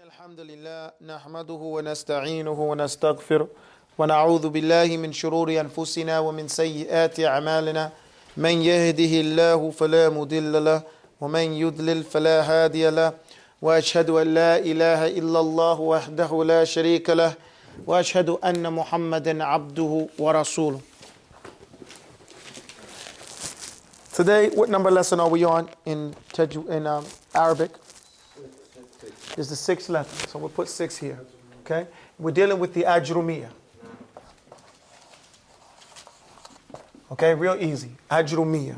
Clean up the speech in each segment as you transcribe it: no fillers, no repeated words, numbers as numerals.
الحمد لله نحمده ونستعينه ونستغفره ونعوذ بالله من شرور أنفسنا ومن سيئات أعمالنا من يهده الله فلا مضل له ومن يضلل فلا هادي له وأشهد أن لا إله إلا الله وحده لا شريك له وأشهد أن محمدا عبده ورسوله. Today, what number lesson are we on in Arabic? Is the sixth lesson, so we'll put 6 here. Okay, we're dealing with the Ajrumiyah. Okay, real easy. Ajrumiyah.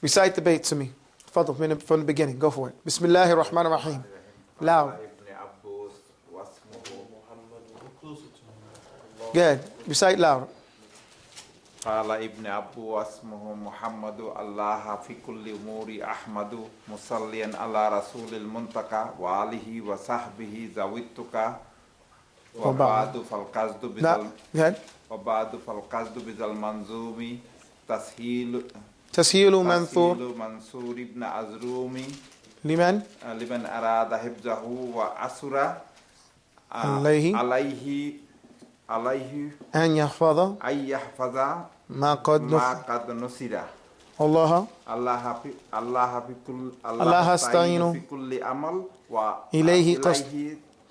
Recite the bait to me. Fadl, from the beginning. Go for it. Bismillahir Rahmanir Rahim. Loud. Good. Recite loud. قال ابن أبو واسمه محمد الله في كل أمور أحمد مصليا على رسول المنتقى وآله وصحبه ذوي التقى وبعد فالقصد بذا المنظوم تسهيل منصور ابن أجرومي لمن أراد حفظه وأسر عليه أن يحفظ ما قد نصر الله استعين في كل عمل إليه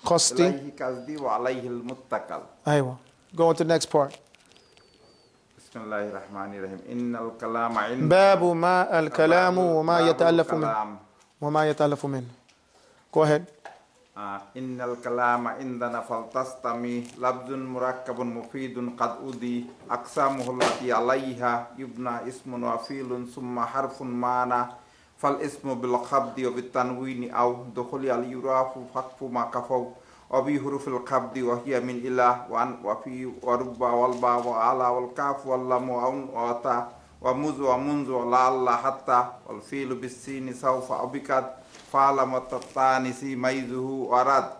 قصدي وعليه المتكل. أيوة. Go on to the next part. بسم الله الرحمن الرحيم. إن الكلام عند باب ما الكلام وما يتألف منه. Go ahead. إن الكلام عندنا فلتستمي لفظ مركب مفيد قد أضي أقسامه التي عليها يبنى اسم وفيل ثم حرف معنى فالاسم بالخفض وبالتنوين أو دخول اليراف فقف ما كفوا وبحروف الخفض وهي من إله وفي ورب والبا وعلى والكاف واللام وأتا ومذ ومنذ لعل حتى والفيل بالسين سوف أبكت فعلم التطانسي ميزه ورد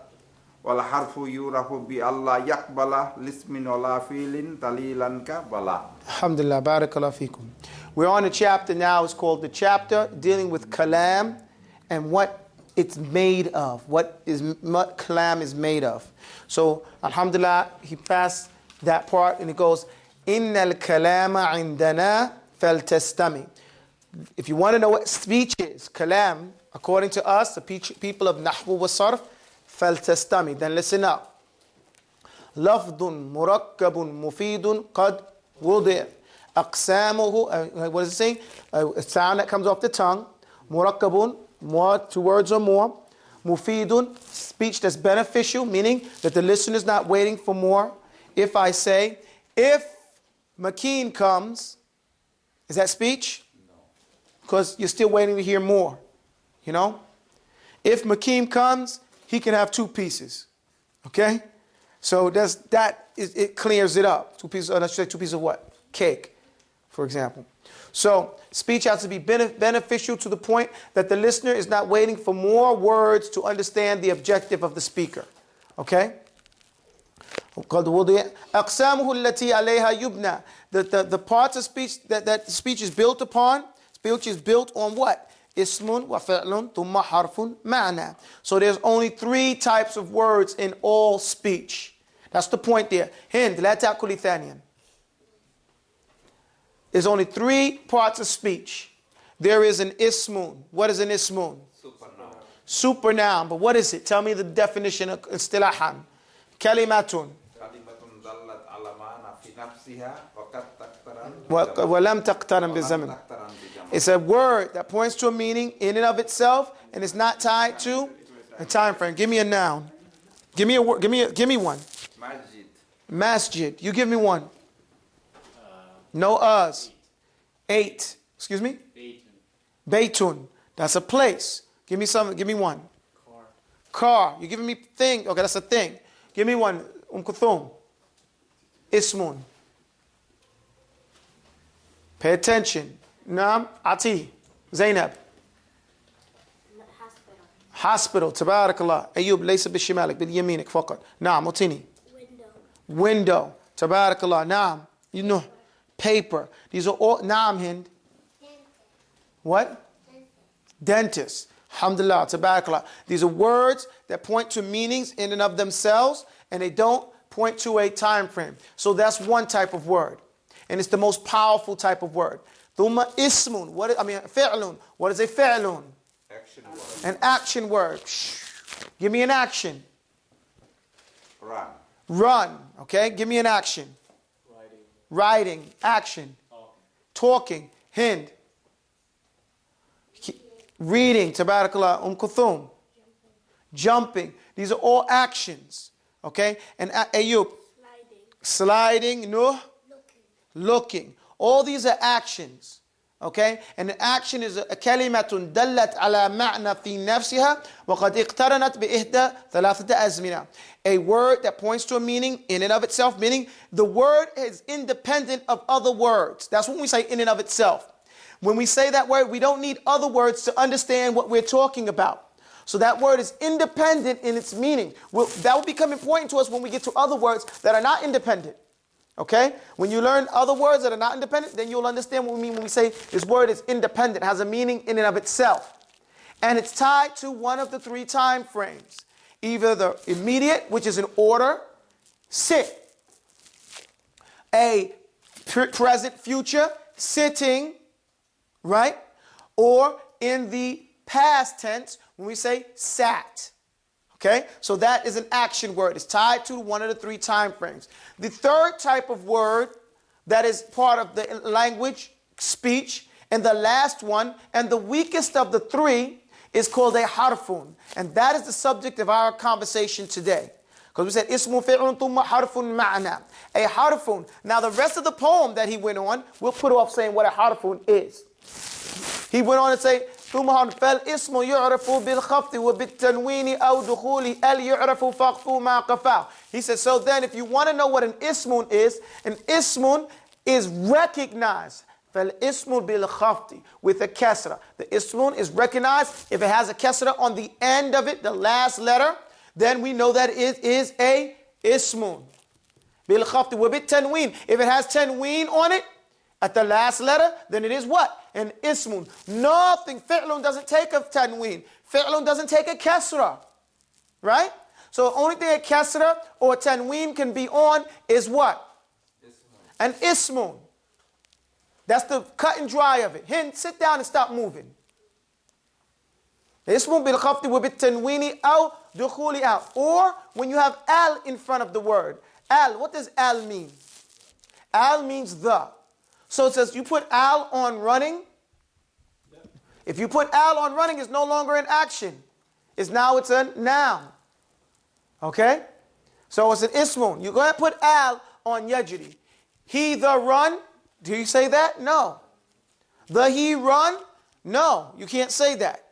والحرف يعرف بالله يقبل لاسم ولا فيل دليلا كبلا. Alhamdulillah, barakallah fikum. We're on a chapter now. It's called the chapter dealing with kalam and what it's made of. What kalam is made of. So, alhamdulillah, he passed that part and it goes, Innal kalama indana faltastami. If you want to know what speech is, kalam, according to us, the people of Nahwu wa Sarf, faltastami. Then listen up. Lafdun murakkabun mufidun qad wudi' aqsamuhu. What is it saying? A sound that comes off the tongue. Murakkabun, more, 2 words or more. Mufidun, speech that's beneficial, meaning that the listener is not waiting for more. If I say, if Makeen comes, is that speech? No. Because you're still waiting to hear more. You know? If Makeen comes, he can have 2 pieces. Okay? So it clears it up. 2 pieces, let's say 2 pieces of what? Cake, for example. So speech has to be beneficial to the point that the listener is not waiting for more words to understand the objective of the speaker. Okay? The parts of speech that speech is built upon, speech is built on what? Ismun wa fi'lun thumma harfun ma'na. So there's only 3 types of words in all speech. That's the point there. Hind, la ta'kuli thaniyan. There's only 3 parts of speech. There is an ismun. What is an ismun? Supernoun. Supernoun. But what is it? Tell me the definition of istilahan. Kalimatun. دلت على معنى في نفسها وقد تقترن ولم تقترن بالزمن. It's a word that points to a meaning in and of itself, and it's not tied to a time frame. Give me a noun. Give me a word. Give me one. Masjid. You give me one. No us. 8. Excuse me? Baytun. That's a place. Give me some. Give me one. Car. You're giving me thing. Okay, that's a thing. Give me one. Kuthum. Ismun. Pay attention. Naam. Ati. Zainab. Hospital. Tabarakallah. Ayub. Laysa bishimalik. Bil yaminik faqat. Naam. Utini. Window. Tabarakallah. Naam. You know. Paper. These are all. Naam Hind. What? Dentist. Alhamdulillah, tabarakallah. These are words that point to meanings in and of themselves, and they don't point to a time frame. So that's one type of word. And it's the most powerful type of word. Thumma ismun. Fi'lun. What is a fi'lun? Action word. An action word. Give me an action. Run. Run. Okay, give me an action. Writing. Action. Talking. Hind. Reading. Tabarakallah. Kulthum. Jumping. These are all actions. Okay? And Ayub. Sliding. Nuh. Looking. All these are actions. Okay? And an action is a kalimatun dallat ala ma'na fi nafsiha wa qad iqtaranat bi ihda thalathata azmina. A word that points to a meaning in and of itself, meaning the word is independent of other words. That's when we say in and of itself. When we say that word, we don't need other words to understand what we're talking about. So that word is independent in its meaning. That will become important to us when we get to other words that are not independent. Okay? When you learn other words that are not independent, then you'll understand what we mean when we say this word is independent, has a meaning in and of itself. And it's tied to one of the three time frames. Either the immediate, which is in order, sit. A present, future, sitting, right? Or in the past tense, when we say sat. Okay, so that is an action word. It's tied to one of the three time frames. The third type of word that is part of the language, speech, and the last one, and the weakest of the three, is called a harfun. And that is the subject of our conversation today. Because we said, ismu fi'lun thumma harfun ma'na. A harfun. Now the rest of the poem that he went on, we'll put off saying what a harfun is. He went on to say, ثم فالاسم يعرف بالخفض وبالتنوين أو دخول ال يعرف فقط ما قفاه. He says, so then if you want to know what an ismun is recognized. فالاسم بالخفض with a kasra. The ismun is recognized if it has a kasra on the end of it, the last letter, then we know that it is a ismun. بالخفض وبالتنوين. If it has tanween on it, at the last letter, then it is what? An ismun. Nothing. Fi'lun doesn't take a tanween. Fi'lun doesn't take a kasra. Right? So the only thing a kasra or tanween can be on is what? Ismun. An ismun. That's the cut and dry of it. Hind, sit down and stop moving. Ismun bil khafti wa bit tanweeni aw dukhuli out. Or when you have al in front of the word. Al, what does al mean? Al means the. So it says you put al on running. If you put al on running, it's no longer an action. It's a noun. Okay? So it's an ismun. You go ahead and put al on yajri. He the run. Do you say that? No. The he run? No. You can't say that.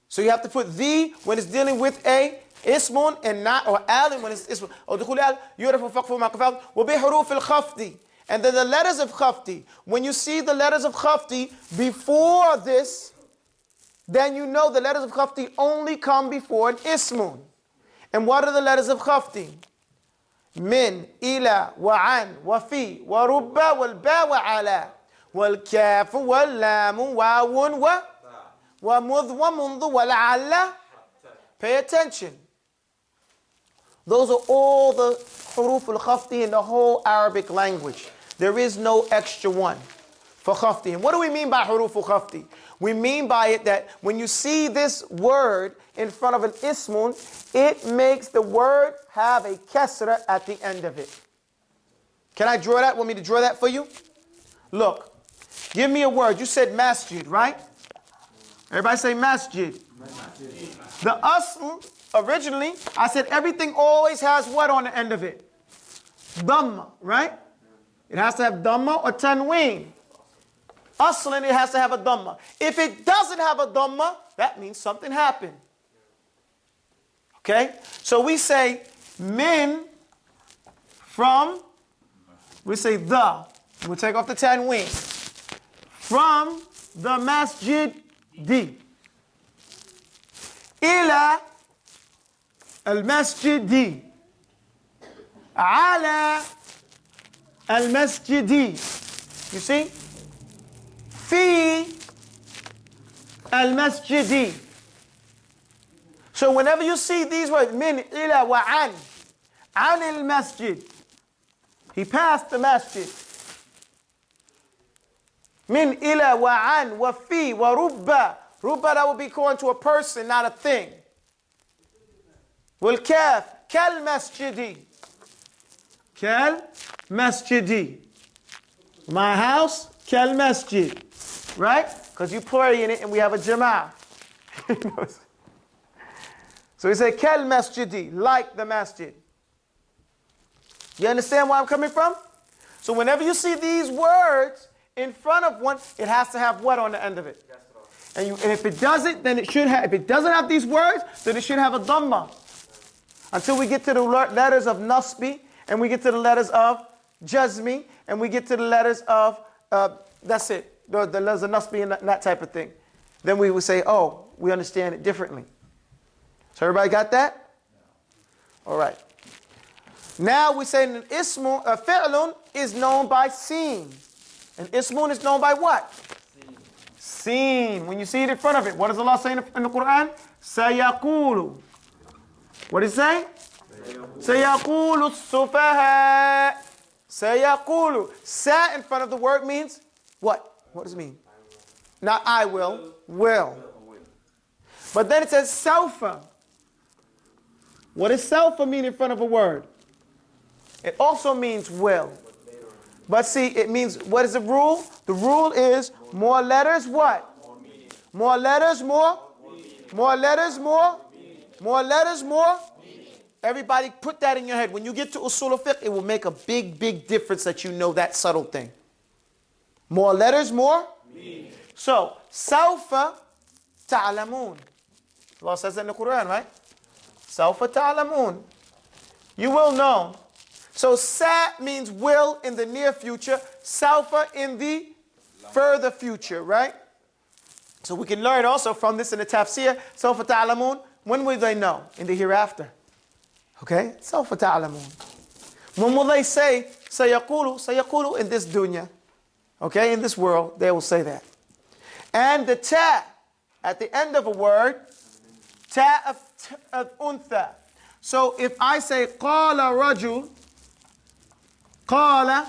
So you have to put the when it's dealing with a ismun and not, or al when it's ismun. Or dukhul al yurafu faqfu ma qafal wa bi huruf al khafdi. And then the letters of khafti. When you see the letters of khafti before this, then you know the letters of khafti only come before an ismun. And what are the letters of khafti? Min, ila, wa an, wa fi, wa rubba, wal ba, wa ala, wal kafu, wal lamu, wa wun, wa mudh, wa mundhu, wa la'alla. Pay attention. Those are all the huruf al-khafti in the whole Arabic language. There is no extra one for khafti. And what do we mean by huruf al-khafti? We mean by it that when you see this word in front of an ismun, it makes the word have a kasra at the end of it. Can I draw that? Want me to draw that for you? Look, give me a word. You said masjid, right? Everybody say masjid. The asl, originally, I said everything always has what on the end of it? Dhamma, right? It has to have dhamma or tanween. Aslan, it has to have a dhamma. If it doesn't have a dhamma, that means something happened. Okay? So we say min from, we say the. We'll take off the tanween. From the masjid di. Ila al-masjidi. Ala al-masjidi. You see? في المسجد. So whenever you see these words, min ila wa an al-masjid, he passed the masjid. Min ila wa an wa fi wa rubba. Rubba, that would be going to a person, not a thing. Wal kaf, kal masjidi. Kal masjidi. My house, kal masjid. Right? Because you pray in it and we have a jama'ah. So he said, kal masjidi, like the masjid. You understand where I'm coming from? So whenever you see these words in front of one, it has to have what on the end of it? And if it doesn't, then it should have, if it doesn't have these words, then it should have a dhamma. Until we get to the letters of nasbi, and we get to the letters of jazmi, and we get to the letters of, that's it, the letters of nasbi and that type of thing. Then we would say, oh, we understand it differently. So everybody got that? All right. Now we say an ismun, fi'lun is known by seen. And ismun is known by what? Seen. When you see it in front of it, what does Allah say in the Quran? Sayaqulu. What does it say? Sayaqulu sufaha. Sayaqulu. Sa in front of the word means what? What does it mean? Not I will. Will. But then it says sawfa. What does sawfa mean in front of a word? It also means will. But see, it means, what is the rule? The rule is more letters, what? More letters, more? More letters, more? More letters, more? Everybody put that in your head. When you get to usul al-fiqh, it will make a big, big difference that you know that subtle thing. More letters, more? So, sawfa ta'lamun. Allah says that in the Quran, right? Sawfa ta'lamun. You will know. So sa means will in the near future, sawfa in the further future, right? So we can learn also from this in the tafsir, sawfa ta'lamun, when will they know? In the hereafter. Okay? Sawfa ta'lamun. When will they say, sayaqulu in this dunya? Okay, in this world, they will say that. And the ta, at the end of a word, ta of untha. So if I say, qala rajul, qala,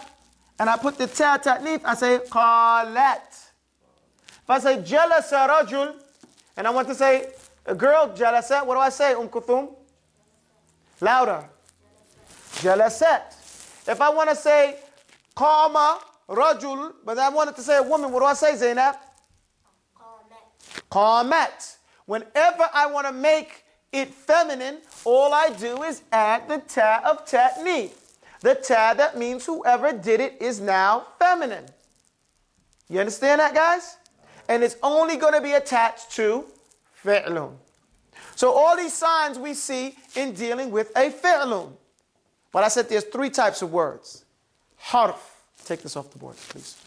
and I put the ta ta'nif, I say qalat. If I say jalasa rajul, and I want to say a girl jalasa, what do I say? Kuthum? Louder. Jalasat. If I want to say qama rajul, but I wanted to say a woman, what do I say, Zainab? Qamat. Whenever I want to make it feminine, all I do is add the ta of ta'nif. The ta that means whoever did it is now feminine. You understand that, guys? And it's only going to be attached to fi'lun. So all these signs we see in dealing with a fi'lun. But I said there's three types of words. Harf. Take this off the board, please.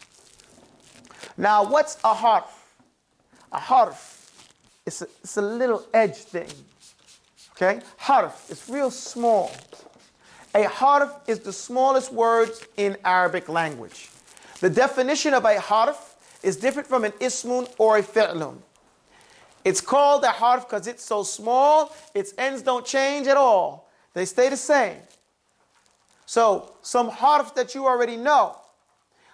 Now, what's a harf? A harf, it's a little edge thing. Okay? Harf, it's real small. A harf is the smallest word in Arabic language. The definition of a harf is different from an ismun or a fi'lun. It's called a harf because it's so small, its ends don't change at all. They stay the same. So, some harf that you already know.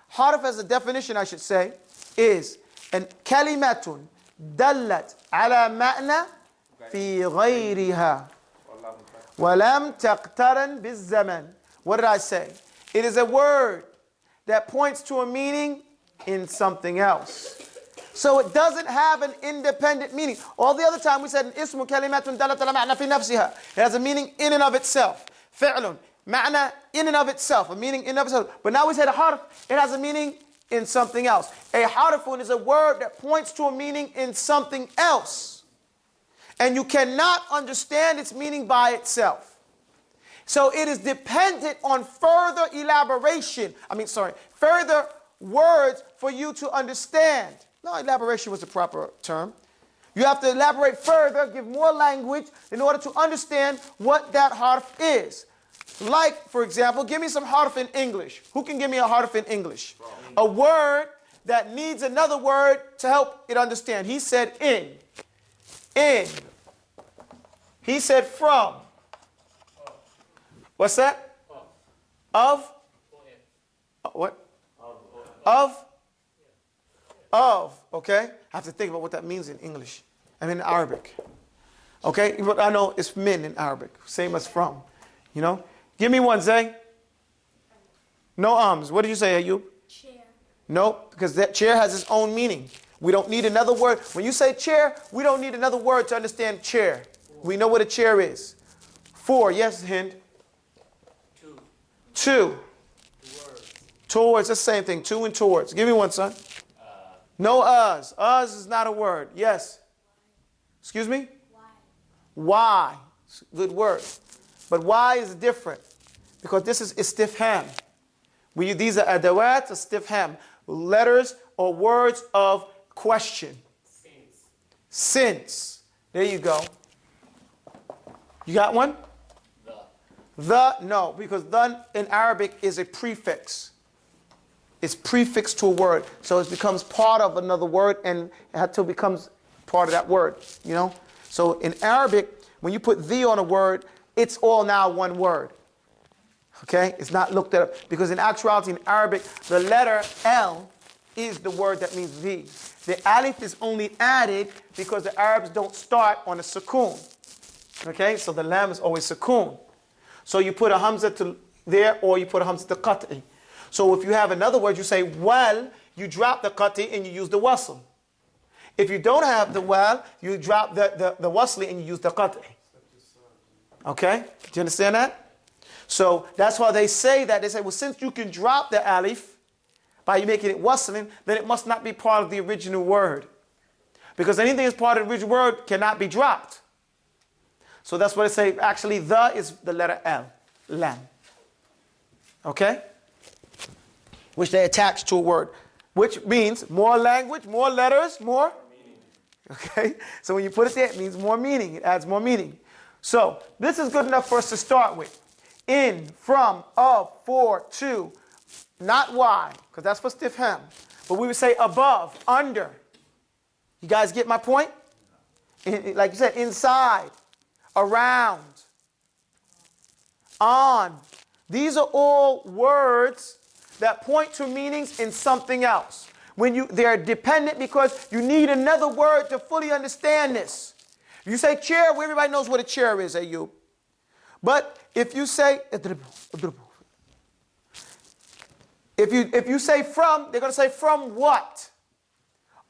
Harf as a definition, I should say, is an kalimatun dallat ala ma'na fi ghayriha. وَلَمْ تَقْتَرَنْ بِالزَّمَنِ. What did I say? It is a word that points to a meaning in something else. So it doesn't have an independent meaning. All the other time we said, ismu kalimatun dalat ala ma'na fi nafsiha. It has a meaning in and of itself. Fi'lun, ma'na in and of itself, a meaning in and of itself. But now we said a harf, it has a meaning in something else. A harfun is a word that points to a meaning in something else. And you cannot understand its meaning by itself. So it is dependent on further elaboration. Further words for you to understand. No, elaboration was the proper term. You have to elaborate further, give more language in order to understand what that harf is. Like, for example, give me some harf in English. Who can give me a harf in English? A word that needs another word to help it understand. He said in. In. He said from. What's that? Of? What? Of. Okay? I have to think about what that means in English. I mean in Arabic. Okay? But I know it's min in Arabic. Same as from. You know? Give me one, Zay. No arms. What did you say, Ayub? Chair. No, because that chair has its own meaning. We don't need another word. When you say chair, we don't need another word to understand chair. We know what a chair is. 4. Yes, Hind? 2. Towards, the same thing. 2 and towards. Give me one, son. No us. Us is not a word. Yes. Excuse me? Why? Good word. But why is different? Because this is istifham. These are adawat, istifham. Letters or words of question. Since. There you go. You got one? No, because the in Arabic is a prefix. It's prefixed to a word. So it becomes part of another word and until it becomes part of that word. You know? So in Arabic, when you put the on a word, it's all now one word. Okay? It's not looked at. Because in actuality, in Arabic, the letter L is the word that means the. The alif is only added because the Arabs don't start on a sukoon. Okay? So the lam is always sukoon. So you put a hamza to there or you put a hamza to qat'i. So if you have another word, you say wal, you drop the qat'i and you use the wasl. If you don't have the wal, you drop the wasli and you use the qat'i. Okay? Do you understand that? So that's why they say that. They say, well, since you can drop the alif by making it waslin, then it must not be part of the original word. Because anything that's part of the original word cannot be dropped. So that's what they say. Actually, the is the letter L. Lam. Okay? Which they attach to a word. Which means more language, more letters, more meaning. Okay? So when you put it there, it means more meaning. It adds more meaning. So this is good enough for us to start with. In, from, of, for, to. Not why, because that's for stifham. But we would say above, under. You guys get my point? Like you said, inside. Around, on. These are all words that point to meanings in something else. They're dependent because you need another word to fully understand this. You say chair, well, everybody knows what a chair is, Ayub. But if you say if you say from, they're going to say from what?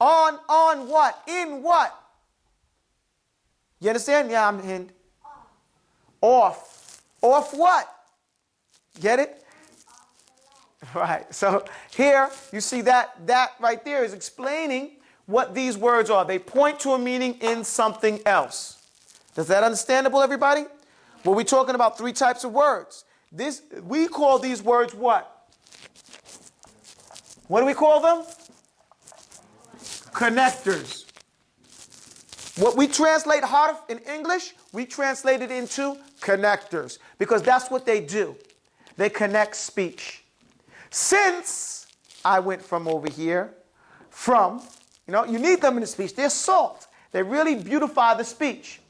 On what? In what? You understand? Yeah, I'm Hind. Off. Off what? Get it? Right. So here you see that right there is explaining what these words are. They point to a meaning in something else. Is that understandable, everybody? Well, we're talking about 3 types of words. We call these words what? What do we call them? Connectors. What we translate harf in English, we translate it into connectors. Because that's what they do. They connect speech. Since I went from over here, you need them in the speech. They're salt. They really beautify the speech.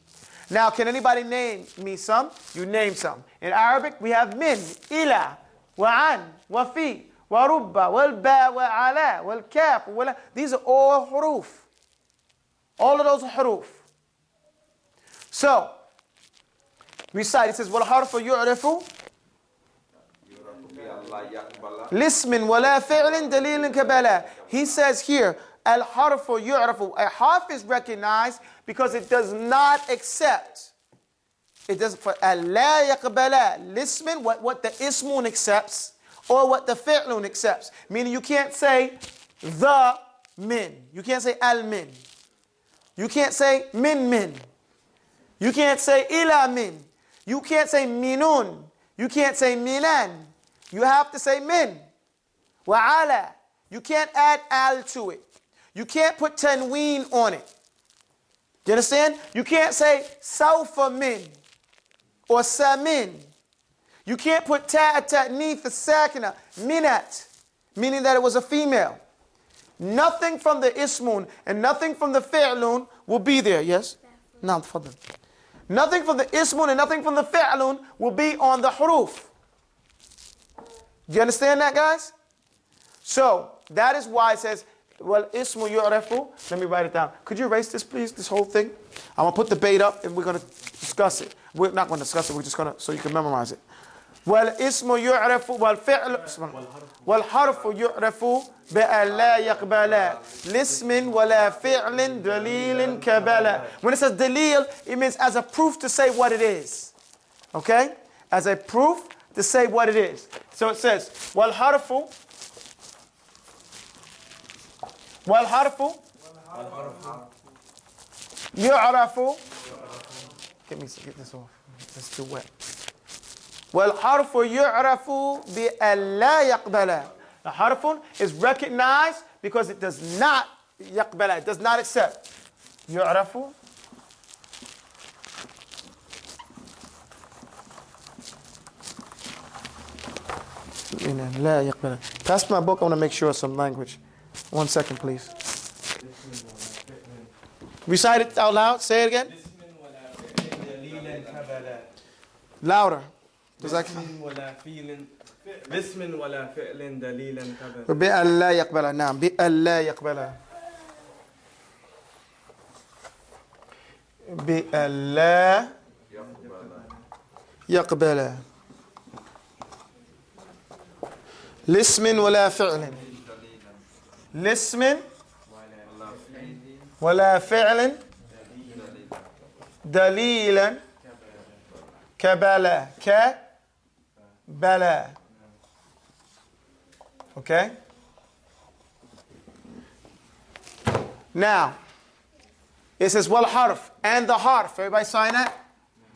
Now, can anybody name me some? You name some. In Arabic, we have min, ila, wa'an, wafi, warubba, walba, wa'ala, walkaf, wala. These are all huruf. All of those are huruf. So, recite. It says, وَالْحَرْفُ يُعْرَفُ لِسْمٍ وَلَا فِعْلٍ دَلِيلٍ كَبَلَى. He says here, الْحَرْفُ يُعْرَفُ. A harf is recognized because it does not accept. It does for لَا يَقْبَلَى. Lismin, what the ismun accepts, or what the fi'lun accepts. Meaning you can't say the min. You can't say al-min. You can't say min. You can't say ila min. You can't say minun. You can't say minan. You have to say min. Wa ala. You can't add al to it. You can't put tanween on it. Do you understand? You can't say sawfa min or samin. You can't put ta'neath the sakina, minat, meaning that it was a female. Nothing from the ismun and nothing from the fi'lun will be there. Yes? Now, tafadhal. Nothing from the ismun and nothing from the fi'lun will be on the huruf. Do you understand that, guys? So, that is why it says, well, ismu yu'rafu. Let me write it down. Could you erase this, please, this whole thing? I'm going to put the bait up and we're going to discuss it. We're not going to discuss it, we're just going to, so you can memorize it. Well, ismu yu'rafu, well, fi'l, well, harfu yu'rafu bi'an la yaqbala. Lismin wala fi'lin dalilin kabala. When it says dalil, it means as a proof to say what it is. Okay? As a proof to say what it is. So it says, wal harfu, yu'rafu. Get this off. It's too wet. Wal harfu yu'rafu bi'an la yaqbala. The harfun is recognized because it does not yaqbala, it does not accept. Yu'rafu. La yaqbala. Pass my book, I want to make sure of some language. 1 second, please. Recite it out loud. Say it again. Louder. باسم ولا فعل دليلا كبر بأن لا يقبلها. نعم بأن لا يقبلها. بأن لا يقبلها. لاسم ولا فعل. لاسم ولا فعل دليلا كبلا كبلا. Okay? Now, it says, wal harf, and the harf. Everybody sign that?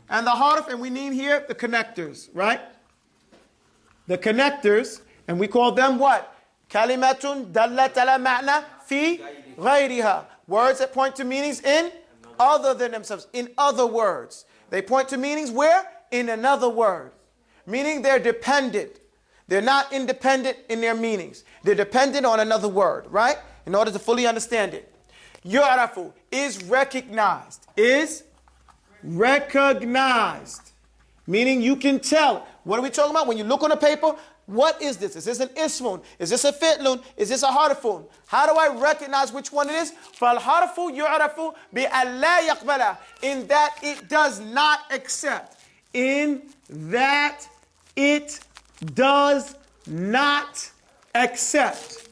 And the harf, and we need here the connectors, right? The connectors, and we call them what? Kalimatun dallat ala ma'na fi ghayriha. Words that point to meanings in other than themselves, in other words. They point to meanings where? In another word. Meaning they're dependent. They're not independent in their meanings. They're dependent on another word, right? In order to fully understand it. Yu'rafu is recognized. Is recognized. Meaning you can tell. What are we talking about? When you look on a paper, what is this? Is this an ismun? Is this a fi'lun? Is this a harfun? How do I recognize which one it is? فَالْحَرْفُ يُعْرَفُ بِأَلَّا يَقْبَلَ. In that it does not accept. In that it does not accept.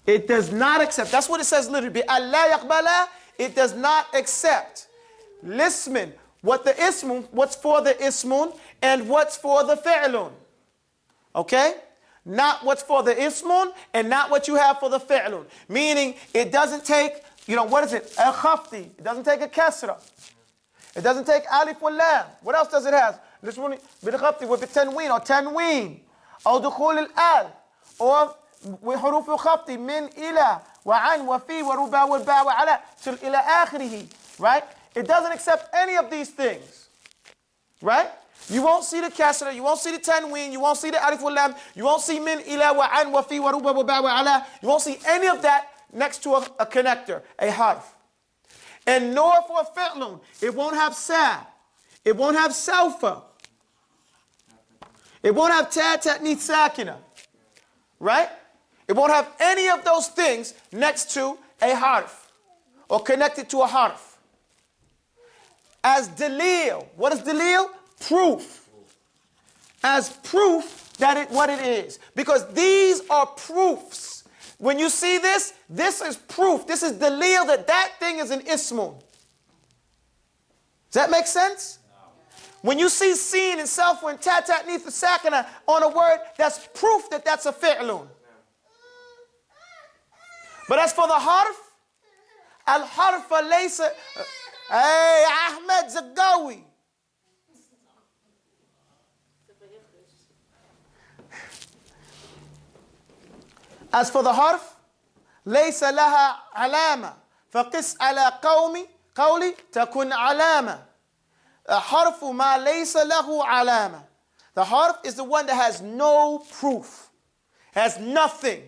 It does not accept. That's what it says literally. بِأَلَّا يَقْبَلَ. It does not accept. Lismin. What the ismun, what's for the ismun, and what's for the fi'lun. Okay? Not what's for the ismun, and not what you have for the fi'lun. Meaning, it doesn't take, what is it? A khafti. It doesn't take a kasra. It doesn't take alif wal lam. What else does it have? This one, بالخفت وبالتنوين or tanween. أو دخول الآل. Or وحروف الخفت من إلى وعن وفي وربا والباء وعلى till إلى آخره. Right? It doesn't accept any of these things. Right? You won't see the kasra, you won't see the tanween, you won't see the alif wal lam, you won't see min ila wa an wa fi wa ruba wa ba wa ala. You won't see any of that next to a connector, a harf. And nor for a fi'lun, it won't have sa, it won't have sawfa, it won't have ta ta'nith sakina. Right? It won't have any of those things next to a harf or connected to a harf. As dalil, what is dalil? Proof. As proof that what it is. Because these are proofs. When you see this, this is proof. This is dalil that thing is an ismun. Does that make sense? When you see sin and self and ta ta'nith sakina on a word, that's proof that that's a fi'lun. But as for the harf, al-harfa laysa. Hey, Ahmed Zagawi. As for the harf, ليس لها علامة فقس على قولي تكن علامة. A harf ما ليس له علامة. The harf is the one that has no proof, has nothing.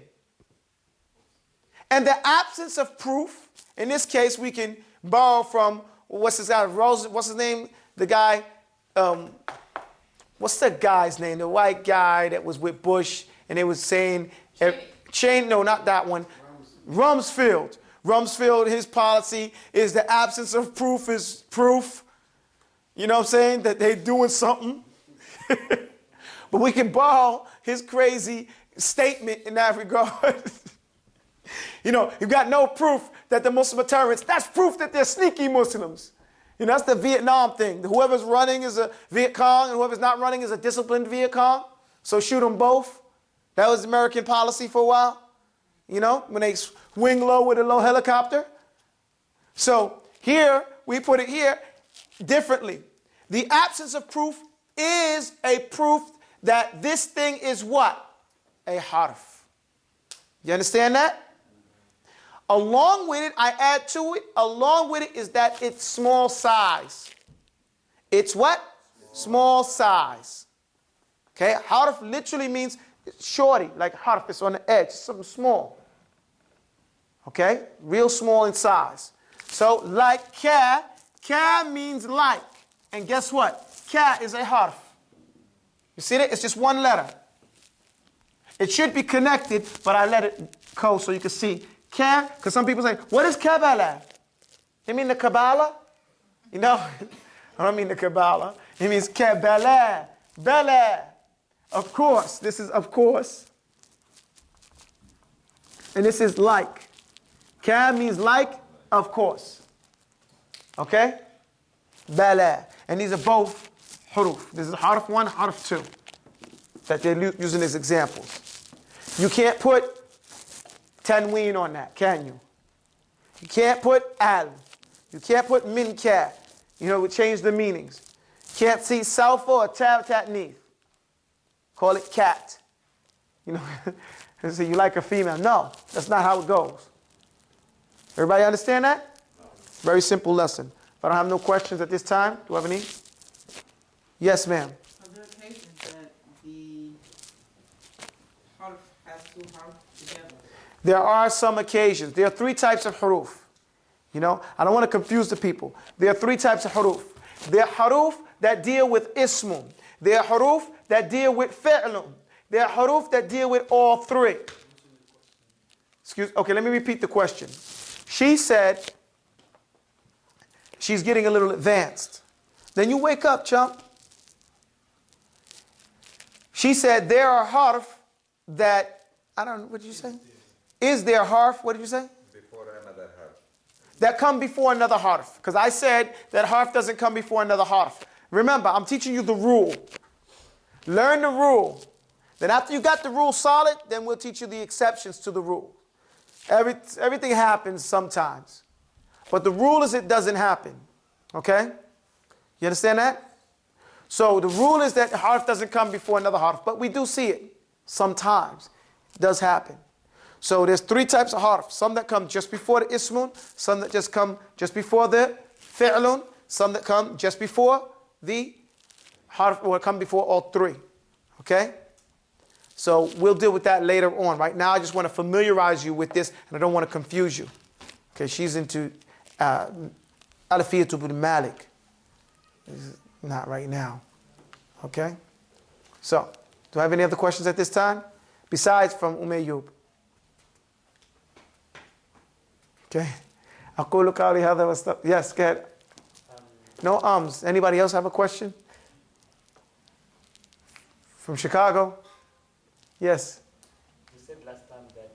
And the absence of proof, in this case we can borrow from what's his guy? What's his name? The guy, what's the guy's name? The white guy that was with Bush, and they was saying, no, not that one. Rumsfeld. Rumsfeld, his policy is the absence of proof is proof. You know what I'm saying? That they're doing something. But we can borrow his crazy statement in that regard. You know, you've got no proof that the Muslims are terrorists. That's proof that they're sneaky Muslims. You know, that's the Vietnam thing. Whoever's running is a Viet Cong, and whoever's not running is a disciplined Viet Cong. So shoot them both. That was American policy for a while. You know, when they swing low with a low helicopter. So here, we put it here differently. The absence of proof is a proof that this thing is what? A harf. You understand that? Along with it, I add to it, along with it is that it's small size. It's what? Small size. Okay, harf literally means shorty, like harf, it's on the edge, something small. Okay, real small in size. So like ka means like. And guess what? Ka is a harf. You see that? It's just one letter. It should be connected, but I let it go so you can see. Ka, because some people say, what is Kabbalah? You mean the Kabbalah? You know, I don't mean the Kabbalah. It means Kabbalah. Bala. Of course. This is of course. And this is like. Ka means like, of course. Okay? Bala. And these are both huruf. This is harf 1, harf 2. That they're using as examples. You can't put tanween on that, can you? You can't put al. You can't put min ka. You know, we change the meanings. Can't see salfa or tatneef. Call it cat. You know, so you like a female. No, that's not how it goes. Everybody understand that? Very simple lesson. If I don't have no questions at this time, do I have any? Yes, ma'am. Are there occasions that the harf has two harf together? There are some occasions. There are 3 types of huruf. You know, I don't want to confuse the people. There are 3 types of huruf. There are huruf that deal with ismun. There are huruf that deal with fi'lun. There are huruf that deal with all 3. Okay, let me repeat the question. She said she's getting a little advanced. Then you wake up, chump. She said there are harf that, I don't know, what did you say? Is there harf, what did you say? Before another harf. That come before another harf. Because I said that harf doesn't come before another harf. Remember, I'm teaching you the rule. Learn the rule. Then after you got the rule solid, then we'll teach you the exceptions to the rule. Everything happens sometimes. But the rule is it doesn't happen. Okay? You understand that? So the rule is that harf doesn't come before another harf. But we do see it sometimes. It does happen. So there's 3 types of harf. Some that come just before the ismun. Some that just come just before the fi'lun. Some that come just before the harf, or come before all 3. Okay? So we'll deal with that later on. Right now I just want to familiarize you with this, and I don't want to confuse you. Okay, she's into Alafiyat ibn Malik. Not right now. Okay? So, do I have any other questions at this time? Besides from Ayyub. Okay. أقول قولي هذا واستغفر. Yes, go ahead. No ums. Anybody else have a question? From Chicago? Yes. You said last time that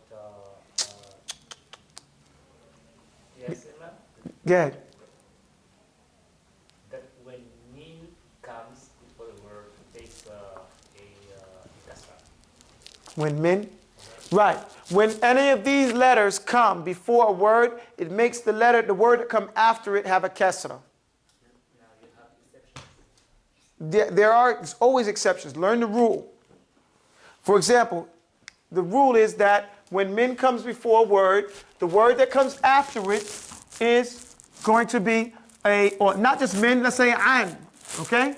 yes, Imam? Go ahead. That when min comes before the word, it takes a kasra. When min? Right. When any of these letters come before a word, it makes the word that come after it have a kasra. Now you have exceptions. There are always exceptions. Learn the rule. For example, the rule is that when min comes before a word, the word that comes after it is going to be or not just min, let's say an, okay?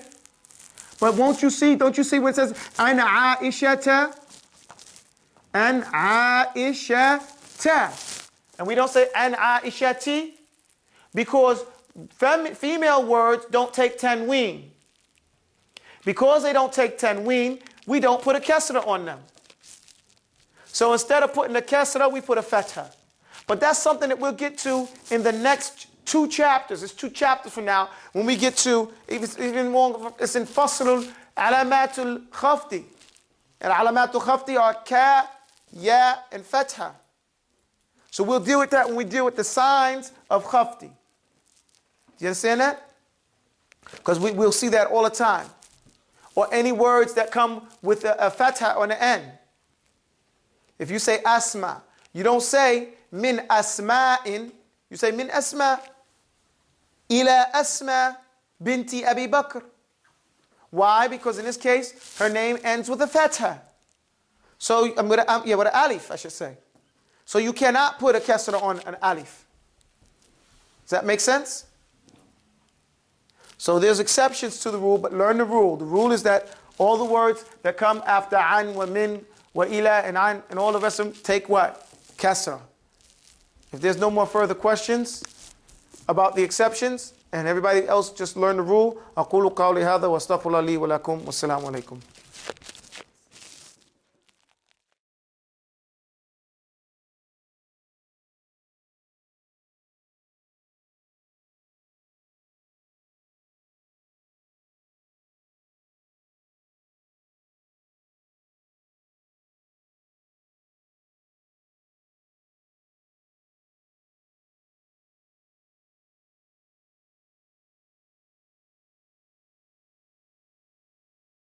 But don't you see what it says, an Aishata? An Aishata. And we don't say an Aishati because female words don't take tanween. Because they don't take tanween, we don't put a kasra on them. So instead of putting a kasra, we put a fatha. But that's something that we'll get to in the next 2 chapters. It's 2 chapters from now when we get to, even more, it's in Faslul Alamatul Khafti. And Alamatul Khafti are ka, ya, and fatha. So we'll deal with that when we deal with the signs of Khafti. Do you understand that? Because we'll see that all the time. Or any words that come with a fatha on the end. If you say asma, you don't say min asma'in, you say min asma ila asma binti Abi Bakr. Why? Because in this case, her name ends with a fatha. So, with an alif, I should say. So you cannot put a kasra on an alif. Does that make sense? So there's exceptions to the rule, but learn the rule. The rule is that all the words that come after an, wa min, wa ila, and an, and all the rest of them take what? Kasra. If there's no more further questions about the exceptions, and everybody else just learn the rule, أقول قولي هذا واستغفر الله لي ولكم والسلام عليكم.